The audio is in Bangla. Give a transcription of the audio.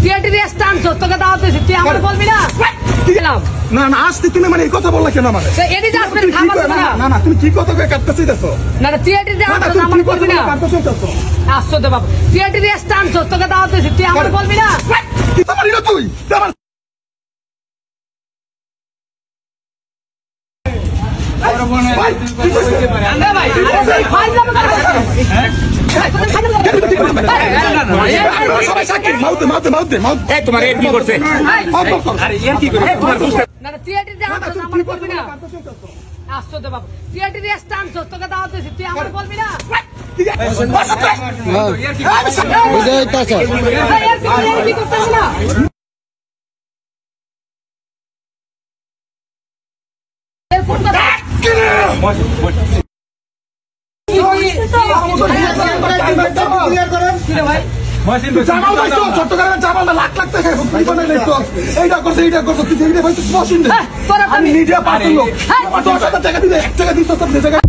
থিয়েটার স্টান্ট তোকে দাওয়াত দিয়েছি, তুই আমার বলবি না? না না আসতে তুমি মানে এই কথা বললা কেন আমারে? এডি দাস মানে থামাস না। না না তুমি কি কথা কই কাটতে চাইতেছো? না না থিয়েটার দাওয়াত আমার বলবি না? আসছো দে বাবা, থিয়েটার স্টান্ট তোকে দাওয়াত দিয়েছি, তুই আমার বলবি না? কি তোমারই না তুই আমার চট্টগ্রামের জামালটা লাখ লাখ টাকা এইটা করছে এইটা করছে মিডিয়া পার্সন লোক 10,000 টাকা দিলে 1 টাকা দিতে